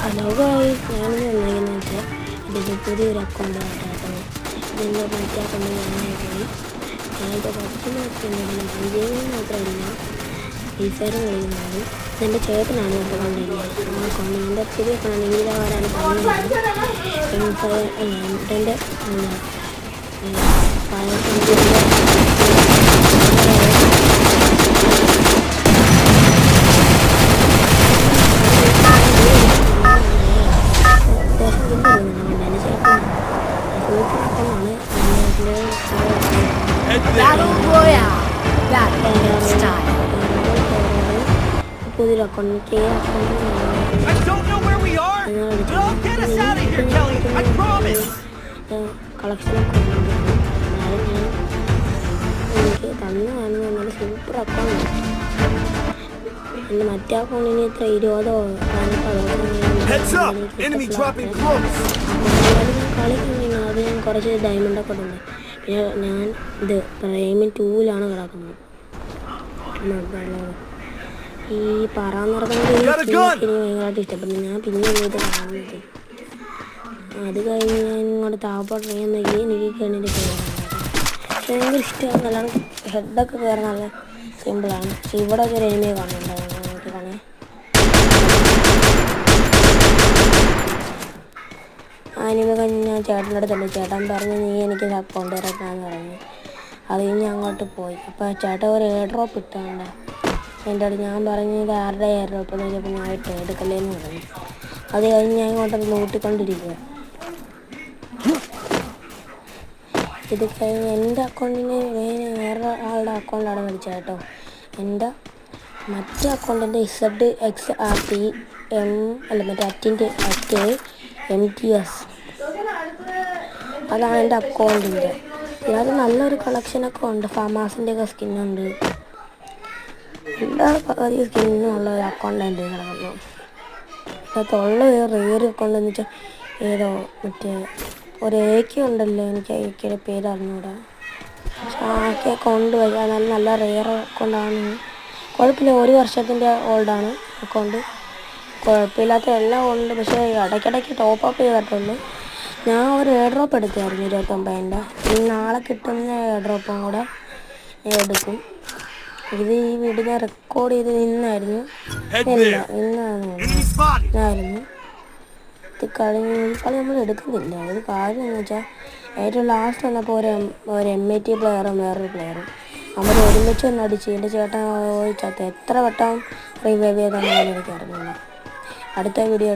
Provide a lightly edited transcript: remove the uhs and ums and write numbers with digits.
Hello guys, ഞാനിന്ന് വന്നിരിക്കുന്നത് വെച്ചാൽ ഇതിൻ്റെ പുതിയൊരു അക്കൗണ്ട് ആയിട്ടാണ്. ഇതിൻ്റെ മറ്റേ അക്കൗണ്ട് ഞാനായി പോയി. ഞാനിപ്പോൾ പബ്ജി മാത്രമല്ല, ഗെയിമിങ് മാത്രമല്ല, ഫ്രീ ഫയറും കളിക്കുന്നുണ്ട്. ഇതെൻ്റെ ചേട്ടനാണ് ഇപ്പോൾ കൊണ്ടിരിക്കുന്നത്. ആ അക്കൗണ്ട് എൻ്റെ പുതിയ അക്കൗണ്ട് ഈരാവാരാണ് പറഞ്ഞത്. എൻ്റെ Battle Royale. Battle style. പുതിയൊരു account I don't know where we are, but I'll get us out of here, Kelly. I promise. കളക്ഷനൊക്കെ എനിക്ക് തന്നതാണ് നല്ല സൂപ്പർ അക്കൗണ്ട്. എൻ്റെ മറ്റേ അക്കൗണ്ടിന് ഇത്ര 20 കളിക്കുന്നില്ല. അത് ഞാൻ കുറച്ച് ഡയമണ്ടൊക്കെ ഉണ്ട്. പിന്നെ ഞാൻ ഇത് പ്രേമിൻ 2-ലാണ് കിടക്കുന്നത്. ഈ പറന്നിറങ്ങുന്നത് എനിക്ക് ഭയങ്കരമായിട്ട് ഇഷ്ടപ്പെടുന്നു. ഞാൻ പിന്നെ ഇത് കാണുന്നത് അത് കഴിഞ്ഞ് ഞാൻ ഇങ്ങോട്ട് താഴോട്ട് നോക്കി എനിക്ക് കണ്ണിൻ്റെ കയറുന്നുണ്ട്. പക്ഷെ ഭയങ്കര ഇഷ്ടമാണ്. നല്ലോണം ഹെഡൊക്കെ കയറാൻ നല്ല സിമ്പിളാണ്. പക്ഷെ ഇവിടെ ഒരു എനിമിയെ കാണുന്നുണ്ടാവും. നമുക്ക് കാണാൻ എനിമി കഴിഞ്ഞ് ഞാൻ ചേട്ടൻ്റെ അടുത്തുണ്ട്. ചേട്ടൻ പറഞ്ഞു നീ എനിക്ക് അക്കൗണ്ട് ഇറക്കാമെന്ന് പറഞ്ഞു. അത് കഴിഞ്ഞ് അങ്ങോട്ട് പോയി. അപ്പോൾ ചേട്ടൻ ഒരു എയർ ഡ്രോപ്പ് ഇട്ടുണ്ട് എൻ്റെ അടുത്ത്. ഞാൻ പറഞ്ഞു ഇത് ആരുടെ എയർ ഡ്രോപ്പ് എന്ന് ചോദിച്ചപ്പോൾ ഞാൻ ഇട്ട് എടുക്കല്ലേന്ന് പറഞ്ഞു. അത് കഴിഞ്ഞ് ഞാൻ ഇങ്ങോട്ടത് നോട്ടിക്കൊണ്ടിരിക്കുക. ഇത് കഴിഞ്ഞ് എൻ്റെ അക്കൗണ്ടിന് വേറെ ആളുടെ അക്കൗണ്ടാണ് മേടിച്ചത് കേട്ടോ. എൻ്റെ മറ്റേ അക്കൗണ്ടിൻ്റെ MTS അതാണ് എൻ്റെ അക്കൗണ്ടിൻ്റെ. അത് നല്ലൊരു കളക്ഷനൊക്കെ ഉണ്ട്. ഫാമാസിൻ്റെ ഒക്കെ സ്കിന്നുണ്ട്. എല്ലാ പകുതി സ്കിന്നും ഉള്ള ഒരു അക്കൗണ്ട് എൻ്റെ കിടക്കുന്നു. അതിനകത്തുള്ള വേറെ അക്കൗണ്ട് എന്ന് വെച്ചാൽ ഏതോ മറ്റേ ഒരു AK ഉണ്ടല്ലോ, എനിക്ക് AKയുടെ പേര് അറിഞ്ഞൂടാ. പക്ഷെ AK അക്കൗണ്ട് വരിക നല്ല റെയർ അക്കൗണ്ടാണ്. കുഴപ്പമില്ല, 1 വർഷത്തിൻ്റെ ഓൾഡാണ് അക്കൗണ്ട്. കുഴപ്പമില്ലാത്ത എല്ലാം ഉണ്ട്. പക്ഷേ ഇടയ്ക്കിടയ്ക്ക് ടോപ്പ് അപ്പ് ചെയ്തിട്ടുള്ളൂ. ഞാൻ ഒരു എയർ ഡ്രോപ്പ് എടുത്തായിരുന്നു 29-ൻ്റെ. ഇനി നാളെ കിട്ടുന്ന എയർ ഡ്രോപ്പും കൂടെ എടുക്കും. ഇത് ഈ വീഡിയോ റെക്കോർഡ് ചെയ്ത് ഇന്നായിരുന്നു. ഇത് കഴിഞ്ഞ് കളി നമ്മൾ എടുക്കുന്നില്ല. ഒരു കാര്യം എന്ന് വെച്ചാൽ ഏറ്റവും ലാസ്റ്റ് വന്നപ്പോൾ ഒരു MAT പ്ലെയറും വേറൊരു പ്ലെയറും അവർ ഒരുമിച്ച് ഒന്ന് അടിച്ച്. എൻ്റെ ചേട്ടൻ ചോദിച്ചാൽ എത്ര വട്ടം റിവൈവ് ചെയ്താണെന്ന് എനിക്ക് അറിഞ്ഞില്ല. അടുത്ത വീഡിയോ